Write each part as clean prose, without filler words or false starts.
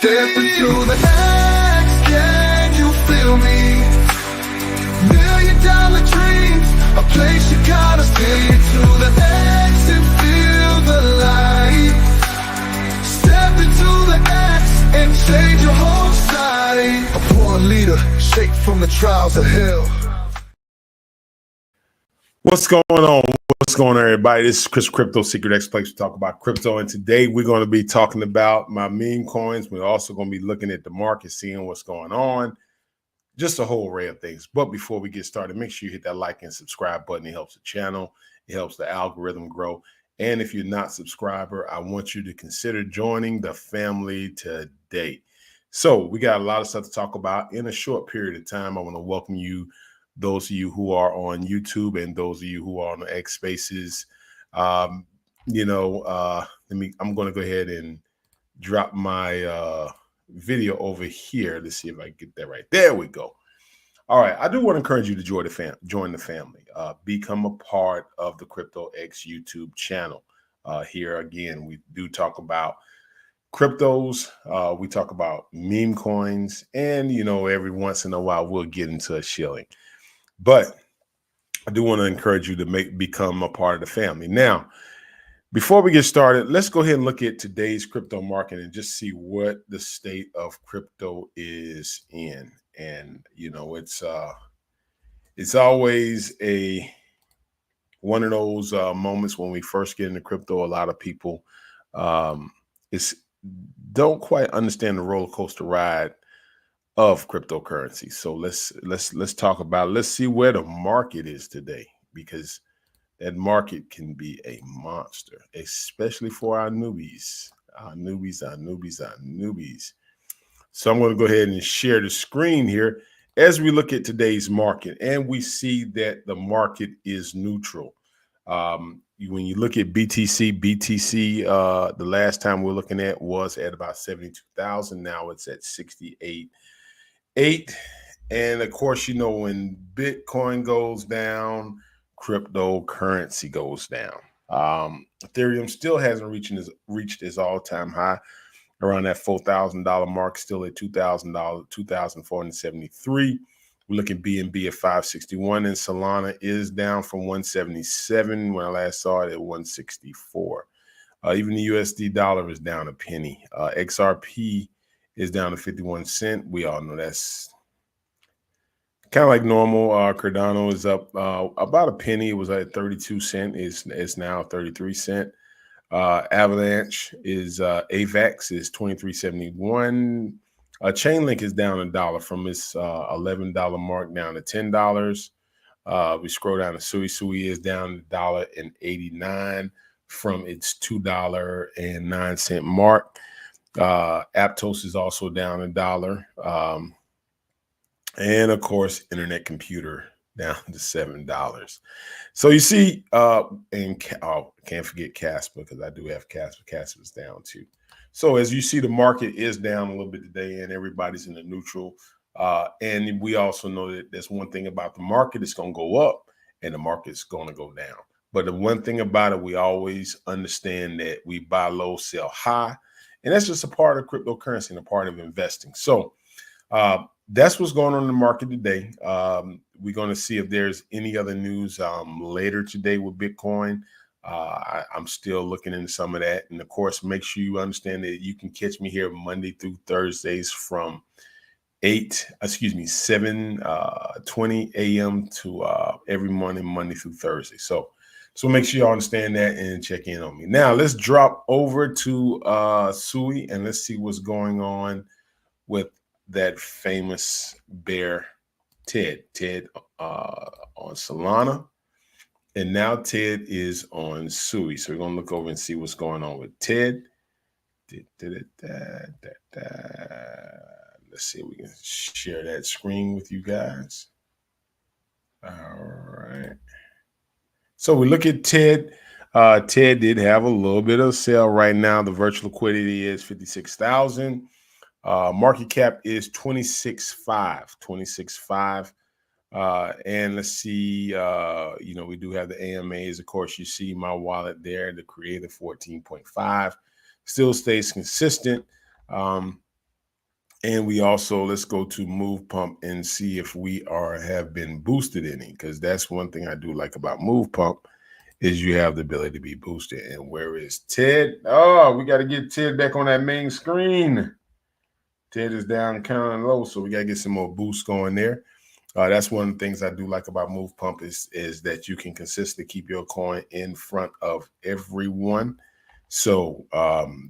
Step into the X, can you feel me? $1,000,000 dreams, a place you gotta stay into the X and feel the light. Step into the X and change your whole side. A born leader, shaped from the trials of hell. What's going on? What's going on, everybody? This is Chris Crypto Secret X Place. We talk about crypto, and today we're going to be talking about my meme coins. We're also going to be looking at the market, seeing what's going on, just a whole array of things. But before we get started, make sure you hit that like and subscribe button. It helps the channel. It helps the algorithm grow. And if you're not a subscriber, I want you to consider joining the family today. So we got a lot of stuff to talk about in a short period of time. I want to welcome you, those of you who are on YouTube and those of you who are on the X Spaces. I'm going to go ahead and drop my video over here. Let's see if I can get that right. There we go. All right. I do want to encourage you to join the family. Become a part of the Crypto X YouTube channel. Here again, we do talk about cryptos. We talk about meme coins, and every once in a while we'll get into a shilling. But I do want to encourage you to become a part of the family. Now, before we get started, let's go ahead and look at today's crypto market and just see what the state of crypto is in. And it's always one of those moments when we first get into crypto. A lot of people don't quite understand the roller coaster ride of cryptocurrency. So let's talk about it. Let's see where the market is today, because that market can be a monster, especially for our newbies. So I'm going to go ahead and share the screen here as we look at today's market, and we see that the market is neutral. When you look at BTC, the last time we're looking at was at about 72,000. Now it's at 68.8. And of course, when Bitcoin goes down, cryptocurrency goes down. Ethereum still hasn't reached its all-time high around that $4,000 mark, still at $2,000, 2,473. We're looking at BNB at 561, and Solana is down from 177 when I last saw it at 164. Even the USD dollar is down a penny. XRP is down to 51 cents. We all know that's kind of like normal. Cardano is up about a penny. It was at 32 cents. It's now 33 cents. Avalanche is AVAX is 23.71. Chainlink is down $1 from its $11 mark down to $10. We scroll down to Sui is down $1.89 from its $2.09 mark. Aptos is also down $1. And of course, Internet Computer down to $7. So you see, can't forget Casper, because I do have Casper. Casper's down too. So as you see, the market is down a little bit today, and everybody's in the neutral. And we also know that there's one thing about the market: it's going to go up, and the market's going to go down. But the one thing about it, we always understand that we buy low, sell high, and that's just a part of cryptocurrency and a part of investing. So that's what's going on in the market today. We're going to see if there's any other news later today with Bitcoin. I'm still looking into some of that. And of course, make sure you understand that you can catch me here Monday through Thursdays from 7:20 a.m. to every morning, Monday through Thursday. So make sure you understand that and check in on me. Now let's drop over to Sui, and let's see what's going on with that famous bear, Ted on Solana. And now Ted is on Sui. So we're going to look over and see what's going on with Ted. Let's see if we can share that screen with you guys. All right. So we look at Ted. Ted did have a little bit of a sale right now. The virtual liquidity is 56,000. Market cap is 26.5. And let's see, we do have the AMAs. Of course, you see my wallet there, the Creator 14.5, still stays consistent. And we also, let's go to Move Pump and see if we have been boosted any, because that's one thing I do like about Move Pump is you have the ability to be boosted. And where is Ted? Oh, we got to get Ted back on that main screen. Ted is down kind of low, so we got to get some more boosts going there. That's one of the things I do like about Move Pump is that you can consistently keep your coin in front of everyone. So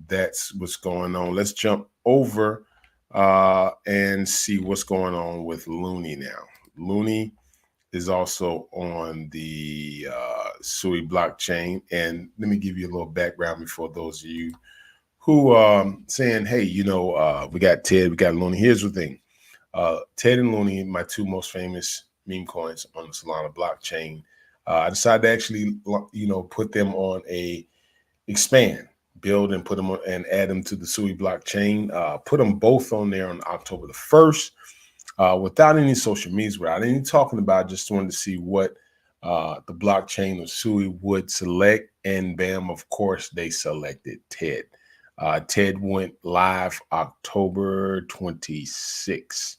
that's what's going on. Let's jump over and see what's going on with Looney now. Looney is also on the Sui blockchain. And let me give you a little background before those of you who saying, hey, you know, we got Ted, we got Looney. Here's the thing. Ted and Looney, my two most famous meme coins on the Solana blockchain. I decided to actually, you know, put them on a expand, build and put them on and add them to the Sui blockchain. Put them both on there on October the 1st without any social media, without any talking about. Just wanted to see what the blockchain of Sui would select, and bam, of course, they selected Ted. Ted went live October 26th.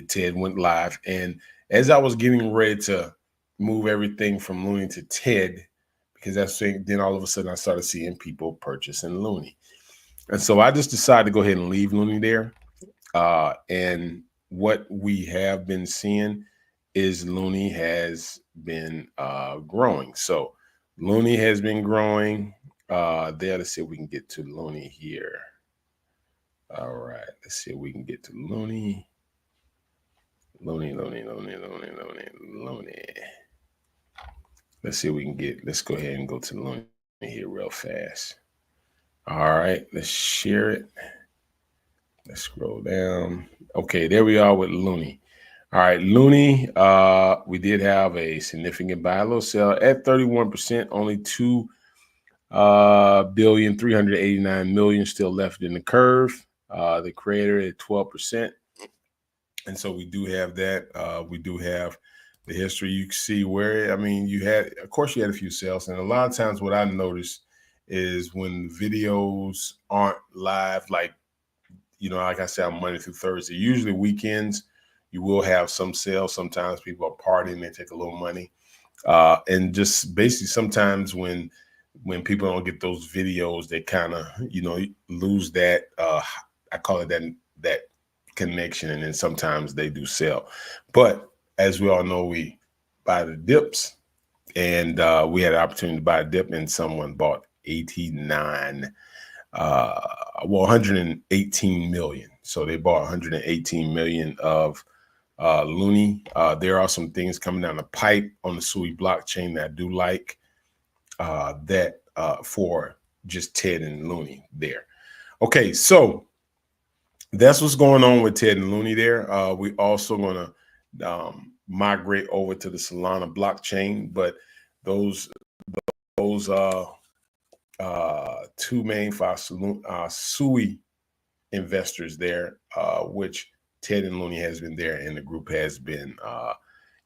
Ted went live, and as I was getting ready to move everything from Looney to Ted, because that's then all of a sudden I started seeing people purchasing Looney, and so I just decided to go ahead and leave Looney there. And what we have been seeing is Looney has been growing. So Looney has been growing. There, let's see if we can get to Looney here. All right, let's see if we can get to Looney. Looney. Let's see if we can get, let's go ahead and go to Looney here real fast. All right, let's share it. Let's scroll down. Okay, there we are with Looney. All right, Looney, we did have a significant buy, low sell at 31%, only 2,389,000,000 still left in the curve. The creator at 12%. And so we do have that. We do have the history. You can see where, I mean, you had, of course, you had a few sales. And a lot of times what I noticed is when videos aren't live, like, you know, like I said, on Monday through Thursday, usually weekends, you will have some sales. Sometimes people are partying, they take a little money. And just basically sometimes when people don't get those videos, they kind of, you know, lose that, I call it that connection. And then sometimes they do sell. But as we all know, we buy the dips, and we had an opportunity to buy a dip, and someone bought 118 million. So they bought 118 million of Looney. There are some things coming down the pipe on the Sui blockchain that I do like for just Ted and Looney there. Okay, so that's what's going on with Ted and Looney there. We also going to migrate over to the Solana blockchain, but those two main Sui investors there, which Ted and Looney has been there, and the group has been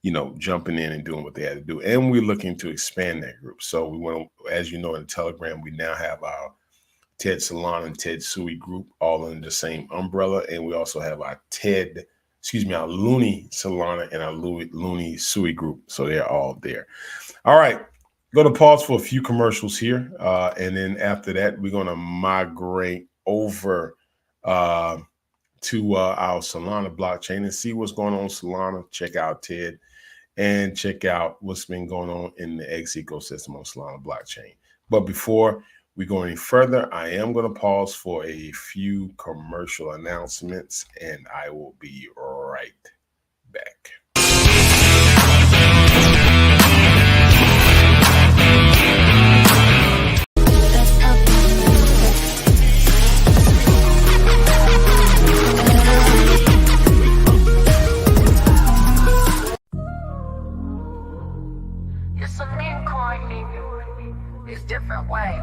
you know, jumping in and doing what they had to do, and we're looking to expand that group. So we want to, as you know, in Telegram, we now have our Ted Solana and Ted Sui group all under the same umbrella, and we also have our our Looney Solana and our Looney Sui group. So they're all there. All right, going to pause for a few commercials here, and then after that, we're going to migrate over to our Solana blockchain and see what's going on with Solana. Check out Ted and check out what's been going on in the X ecosystem on Solana blockchain. But before we go any further, I am going to pause for a few commercial announcements, and I will be right back. It's a meme coin, nigga. It's different way.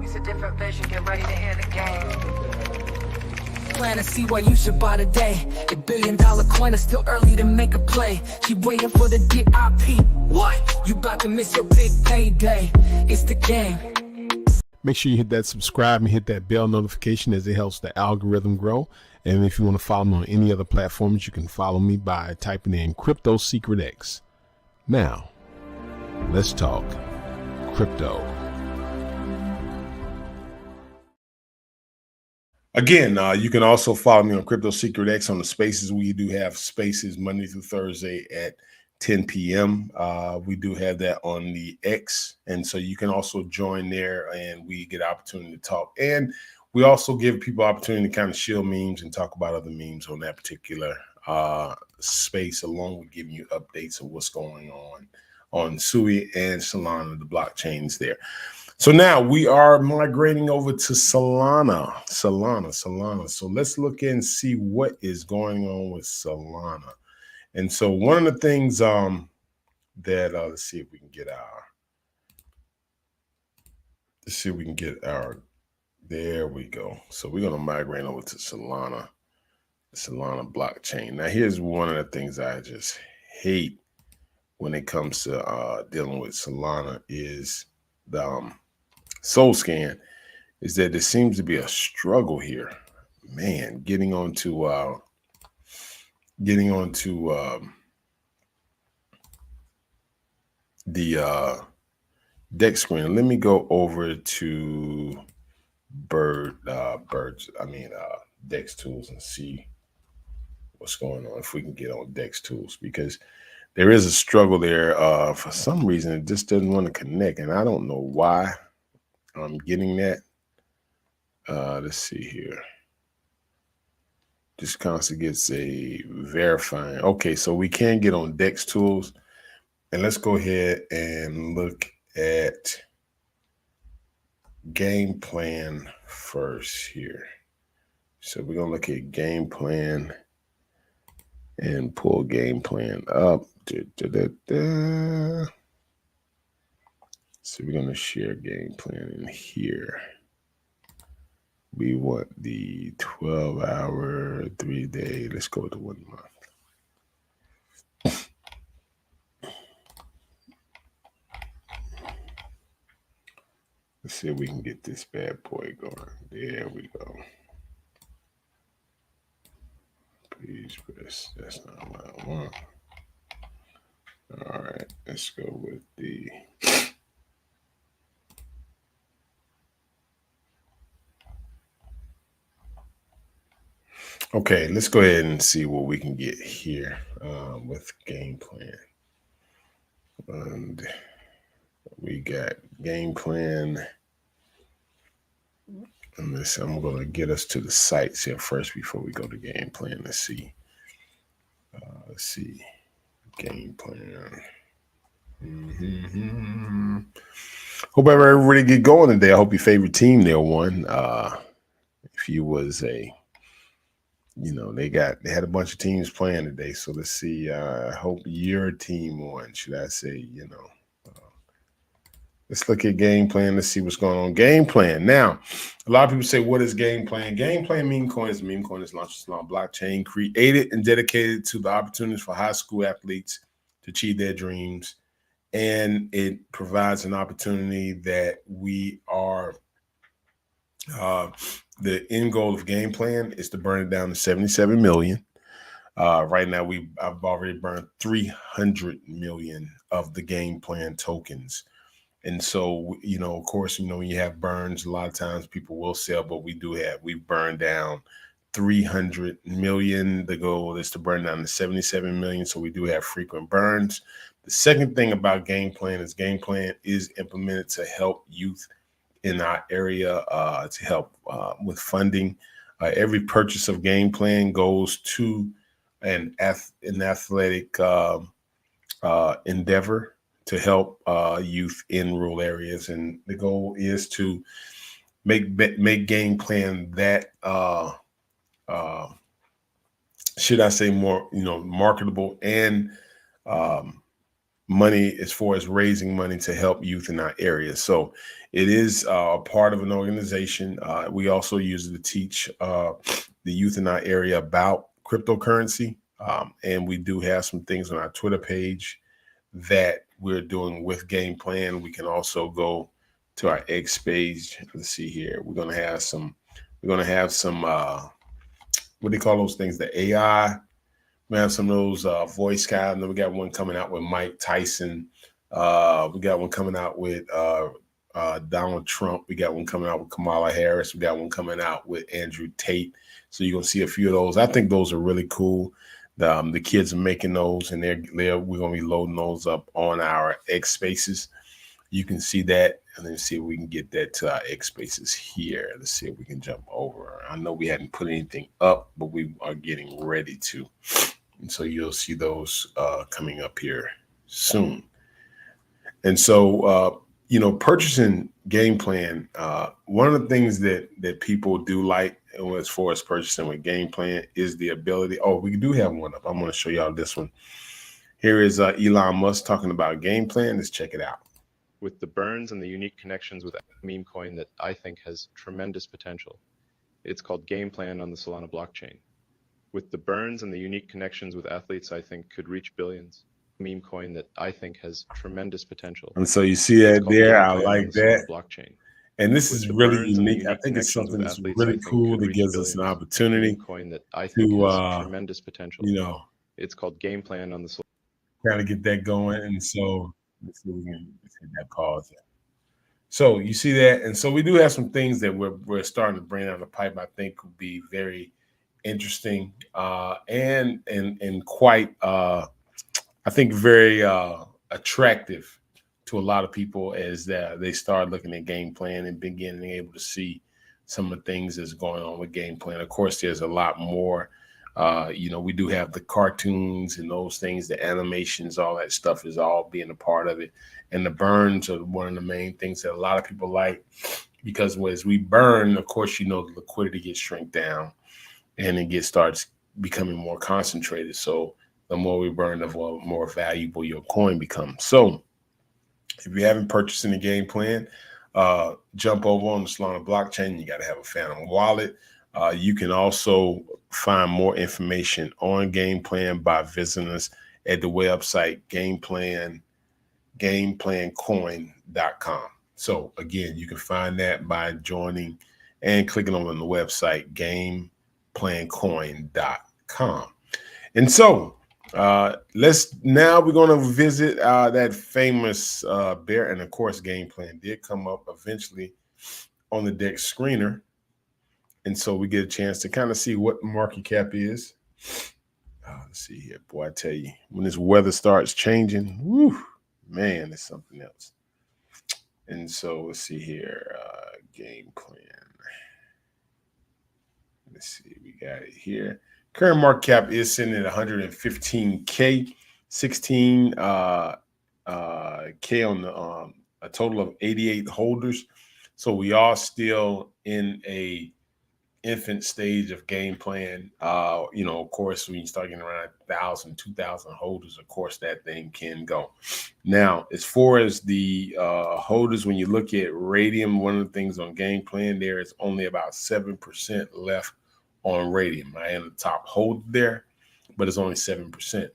It's a different vision. Get ready to hear the game. Plan to see what you should buy today. The $1 billion coin is still early to make a play. Keep waiting for the DIP. What? You about to miss your big payday. It's the game. Make sure you hit that subscribe and hit that bell notification, as it helps the algorithm grow. And if you want to follow me on any other platforms, you can follow me by typing in Crypto Secret X. Now, let's talk crypto. Again, you can also follow me on Crypto Secret X on the Spaces. We do have Spaces Monday through Thursday at 10 p.m. We do have that on the X, and so you can also join there, and we get opportunity to talk. And we also give people opportunity to kind of shield memes and talk about other memes on that particular space, along with giving you updates of what's going on Sui and Solana, the blockchains there. So now we are migrating over to Solana. So let's look and see what is going on with Solana. And so one of the things that let's see if we can get our, there we go. So we're going to migrate over to Solana blockchain. Now here's one of the things I just hate when it comes to dealing with Solana is the SolScan, is that there seems to be a struggle here, man, getting onto the deck screen. Let me go over to Dex Tools and see what's going on, if we can get on Dex Tools, because there is a struggle there. For some reason, it just doesn't want to connect, and I don't know why I'm getting that. Let's see here. Just constantly gets a verifying. Okay, so we can get on Dex Tools, and let's go ahead and look at game plan first here. So we're gonna look at game plan and pull game plan up. So we're gonna share game plan in here. We want the 12-hour, 3-day. Let's go to 1 month. Let's see if we can get this bad boy going. There we go. Please press. That's not what I want. All right, let's go with the. Okay, let's go ahead and see what we can get here with game plan. And we got game plan. And I'm going to get us to the sites here first before we go to game plan. Let's see. Game plan. Hope everybody get going today. I hope your favorite team there won. If you was a, they had a bunch of teams playing today. So let's see. I hope your team won. Should I say, let's look at game plan. Let's see what's going on. Game plan. Now, a lot of people say, what is game plan? Game plan meme coin is launched on blockchain, created and dedicated to the opportunities for high school athletes to achieve their dreams. And it provides an opportunity that we are, the end goal of game plan is to burn it down to 77 million. Right now, I've already burned 300 million of the game plan tokens. And so, of course, when you have burns, a lot of times people will sell, but we've burned down 300 million. The goal is to burn down to 77 million. So we do have frequent burns. The second thing about game plan is implemented to help youth in our area, to help with funding. Every purchase of game plan goes to an athletic endeavor to help youth in rural areas. And the goal is to make game plan that, should I say, more, marketable, and money as far as raising money to help youth in our area. So it is part of an organization. We also use it to teach the youth in our area about cryptocurrency. And we do have some things on our Twitter page that we're doing with game plan. We can also go to our X page. Let's see here. We're gonna have some what do you call those things? The AI. We have some of those voice guys, and then we got one coming out with Mike Tyson. We got one coming out with Donald Trump. We got one coming out with Kamala Harris. We got one coming out with Andrew Tate. So you're gonna see a few of those. I think those are really cool. The kids are making those, and we're gonna be loading those up on our X Spaces. You can see that, and then see if we can get that to our X Spaces here. Let's see if we can jump over. I know we hadn't put anything up, but we are getting ready to. And so you'll see those coming up here soon. And so, purchasing game plan, one of the things that people do like as far as purchasing with game plan is the ability. Oh, we do have one up. I'm going to show y'all this one. Here is Elon Musk talking about game plan. Let's check it out. With the burns and the unique connections with meme coin that I think has tremendous potential. It's called Game Plan on the Solana blockchain. With the burns and the unique connections with athletes, I think could reach billions. Meme coin that I think has tremendous potential. And so you see that there. I like that. Blockchain. And this is really unique. I think it's something that's really cool that gives us an opportunity coin that I think has tremendous potential. It's called Game Plan on the Solana. Trying to get that going. And so let's see if we can hit that pause there. So you see that. And so we do have some things that we're starting to bring down the pipe. I think would be very interesting and quite I think very attractive to a lot of people as they start looking at game plan and beginning able to see some of the things that's going on with game plan. Of course, there's a lot more. We do have the cartoons and those things, the animations, all that stuff is all being a part of it. And the burns are one of the main things that a lot of people like, because as we burn, of course, the liquidity gets shrink down and it starts becoming more concentrated. So the more we burn, the more valuable your coin becomes. So if you haven't purchased any game plan, jump over on the Solana blockchain. You got to have a Phantom wallet. You can also find more information on game plan by visiting us at the website gameplancoin.com. So again, you can find that by joining and clicking on the website gameplancoin.com. And so we're going to visit that famous bear. And of course, game plan did come up eventually on the DEX screener. And so we get a chance to kind of see what market cap is. Let's see here. Boy, I tell you, when this weather starts changing, whoo, man, it's something else. And so let's see here. Game plan. Let's see. We got it here. Current market cap is sitting at 115K, 16K on the a total of 88 holders. So we are still in a infant stage of game plan. Of course, when you start getting around 1,000, 2,000 holders, of course, that thing can go. Now, as far as the holders, when you look at Raydium, one of the things on game plan, there is only about 7% left on Raydium. I am the top holder there, but it's only 7%.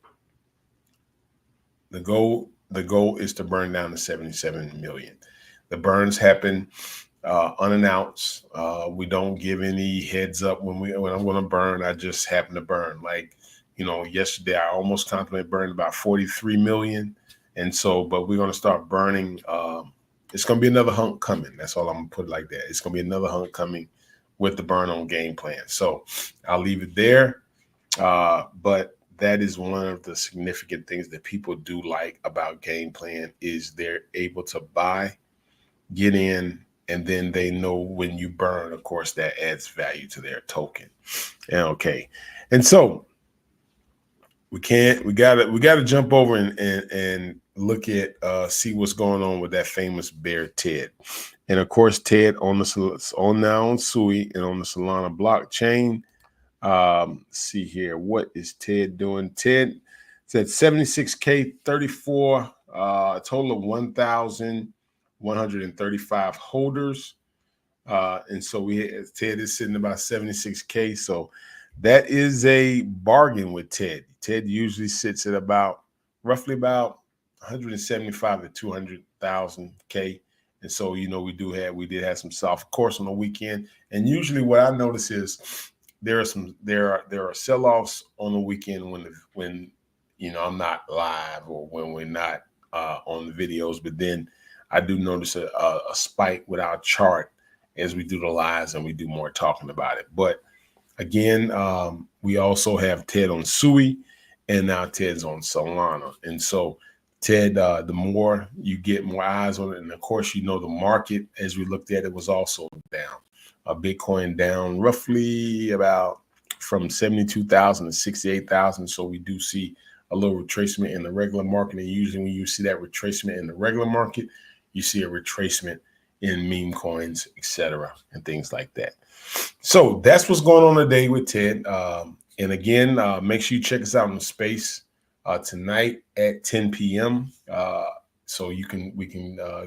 The goal is to burn down to 77 million. The burns happen unannounced. We don't give any heads up when I'm going to burn. I just happen to burn. Like, yesterday I almost contemplated burning about 43 million. And so, but we're going to start burning. It's going to be another hunk coming. That's all I'm going to put it like that. It's going to be another hunk coming with the burn on game plan. So I'll leave it there. But that is one of the significant things that people do like about game plan is they're able to buy, get in, and then they know when you burn, of course, that adds value to their token. Okay. And so we gotta jump over and look at see what's going on with that famous bear Ted. And of course, Ted on Sui and on the Solana blockchain. See here, what is Ted doing? Ted said 76K 34, a total of 1,135 holders. And so Ted is sitting about 76K. So that is a bargain with Ted. Ted usually sits at roughly about 175 to 200,000 K. And so, we did have some soft, of course, on the weekend. And usually what I notice is there are sell-offs on the weekend when I'm not live or when we're not on the videos. But then I do notice a spike with our chart as we do the lives and we do more talking about it. But again, we also have Ted on Sui, and now Ted's on Solana. And so Ted, the more you get more eyes on it, and of course, the market, as we looked at it, was also down. Bitcoin down roughly about from 72,000 to 68,000. So we do see a little retracement in the regular market. And usually when you see that retracement in the regular market, you see a retracement in meme coins, etc., and things like that. So that's what's going on today with Ted. And again, make sure you check us out in the space tonight at 10 p.m. So we can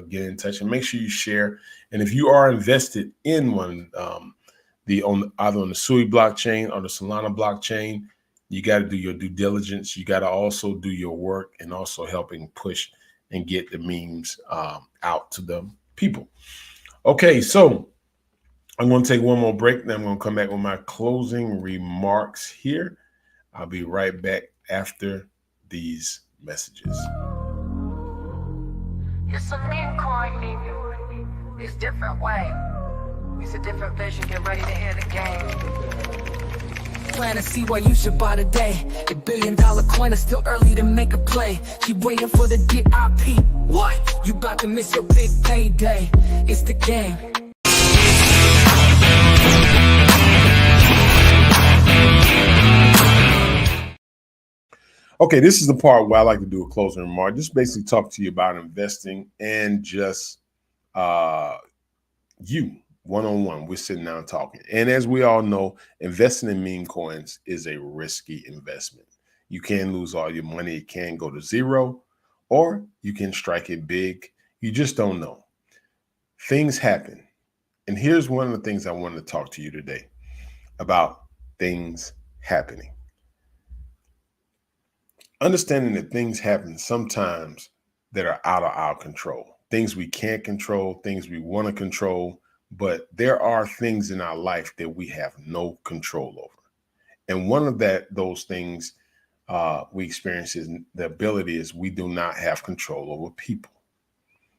get in touch, and make sure you share. And if you are invested in one, either on the Sui blockchain or the Solana blockchain, you got to do your due diligence. You got to also do your work and also helping push and get the memes out to the people. Okay, so I'm going to take one more break. Then I'm going to come back with my closing remarks here. I'll be right back after these messages. It's a meme coin, nigga. It's different way. It's a different vision. Get ready to hear the game. Plan to see what you should buy today. The $1 billion coin is still early to make a play. Keep waiting for the DIP. What? You about to miss your big payday. It's the game. Okay, this is the part where I like to do a closing remark. Just basically talk to you about investing and just you one-on-one. We're sitting down talking. And as we all know, investing in meme coins is a risky investment. You can lose all your money. It can go to zero, or you can strike it big. You just don't know. Things happen. And here's one of the things I wanted to talk to you today about: things happening. Understanding that things happen sometimes that are out of our control, things we can't control, things we want to control, but there are things in our life that we have no control over. And one of those things we experience is the ability is we do not have control over people.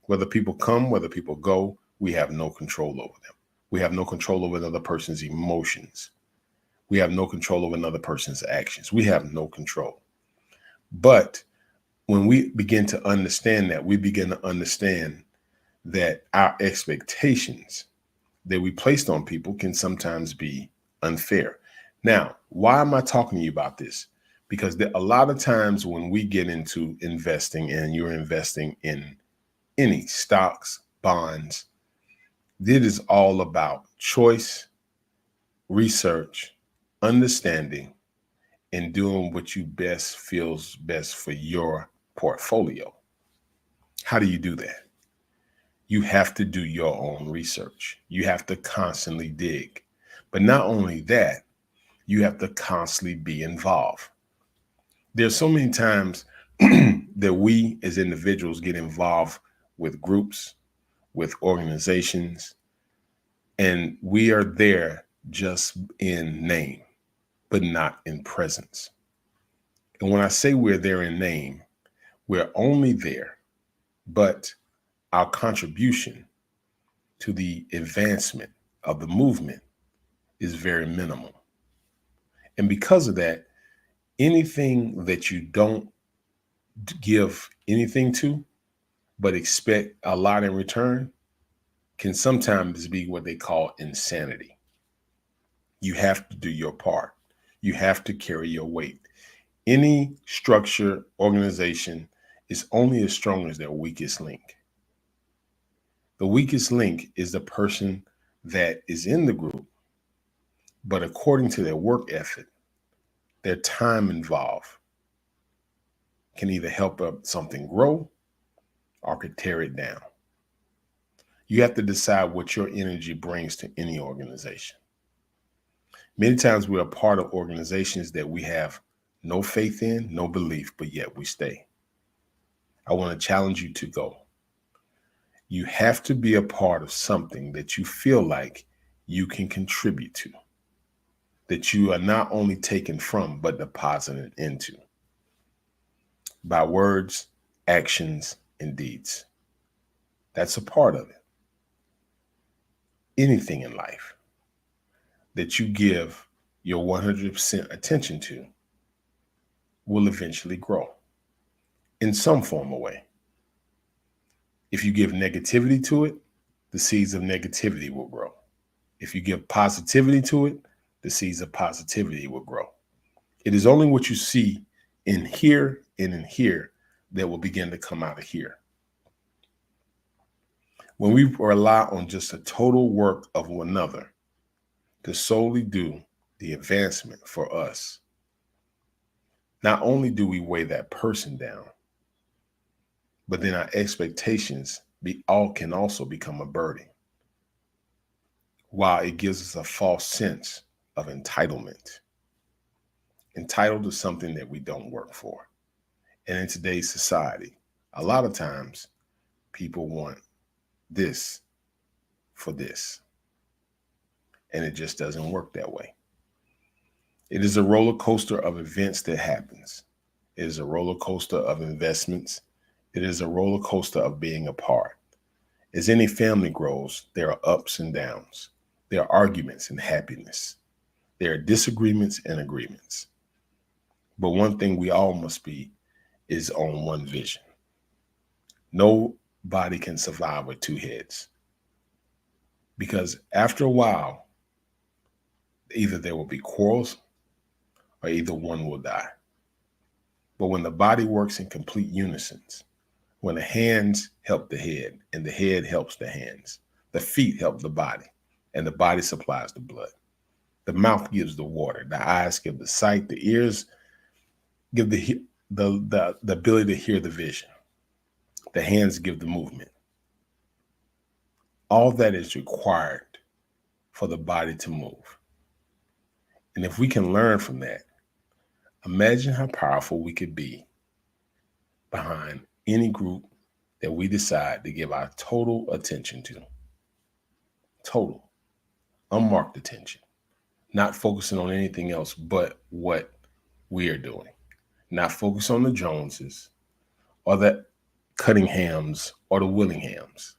Whether people come, whether people go, we have no control over them. We have no control over another person's emotions. We have no control over another person's actions. We have no control. But when we begin to understand that, we begin to understand that our expectations that we placed on people can sometimes be unfair. Now, why am I talking to you about this? Because a lot of times when we get into investing, and you're investing in any stocks, bonds, this is all about choice, research, understanding, and doing what you feels best for your portfolio. How do you do that? You have to do your own research. You have to constantly dig. But not only that, you have to constantly be involved. There's so many times that we as individuals get involved with groups, with organizations, and we are there just in name, but not in presence. And when I say we're there in name, we're only there, but our contribution to the advancement of the movement is very minimal. And because of that, anything that you don't give anything to, but expect a lot in return, can sometimes be what they call insanity. You have to do your part. You have to carry your weight. Any structure, organization is only as strong as their weakest link. The weakest link is the person that is in the group, but according to their work ethic, their time involved can either help something grow or could tear it down. You have to decide what your energy brings to any organization. Many times we are part of organizations that we have no faith in, no belief, but yet we stay. I want to challenge you to go. You have to be a part of something that you feel like you can contribute to, that you are not only taken from, but deposited into by words, actions, and deeds. That's a part of it. Anything in life that you give your 100% attention to will eventually grow in some form or way. If you give negativity to it, the seeds of negativity will grow. If you give positivity to it, the seeds of positivity will grow. It is only what you see in here and in here that will begin to come out of here. When we rely on just a total work of one another to solely do the advancement for us, not only do we weigh that person down, but then our expectations can also become a burden, while it gives us a false sense of entitlement. Entitled to something that we don't work for. And in today's society, a lot of times people want this for this. And it just doesn't work that way. It is a roller coaster of events that happens. It is a roller coaster of investments. It is a roller coaster of being apart. As any family grows, there are ups and downs. There are arguments and happiness. There are disagreements and agreements. But one thing we all must be is on one vision. Nobody can survive with two heads. Because after a while, either there will be quarrels or either one will die. But when the body works in complete unison, when the hands help the head and the head helps the hands, the feet help the body and the body supplies the blood. The mouth gives the water, the eyes give the sight, the ears give the ability to hear the vision. The hands give the movement. All that is required for the body to move. And if we can learn from that, imagine how powerful we could be behind any group that we decide to give our total attention to. Total, unmarked attention, not focusing on anything else but what we are doing. Not focus on the Joneses or the Cunninghams or the Willinghams,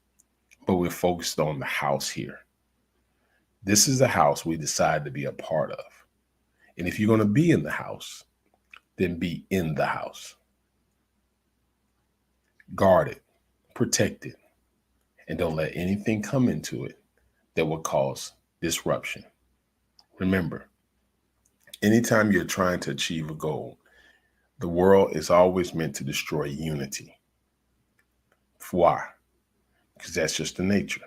but we're focused on the house here. This is the house we decide to be a part of. And if you're going to be in the house, then be in the house. Guard it, protect it, and don't let anything come into it that will cause disruption. Remember, anytime you're trying to achieve a goal, the world is always meant to destroy unity. Why? Because that's just the nature.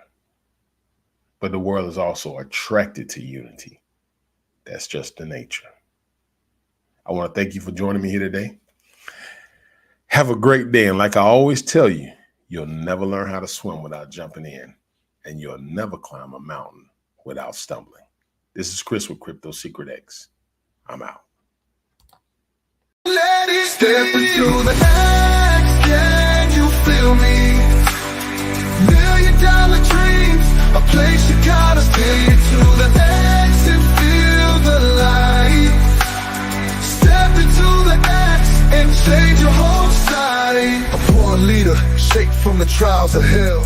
But the world is also attracted to unity. That's just the nature. I want to thank you for joining me here today. Have a great day. And like I always tell you, you'll never learn how to swim without jumping in. And you'll never climb a mountain without stumbling. This is Chris with Crypto Secret X. I'm out. Let it step into the X, can you feel me? $1 million dreams, a place you gotta stay to the X and feel the light. Step into the X and change your whole side. A born leader, shaped from the trials of hell.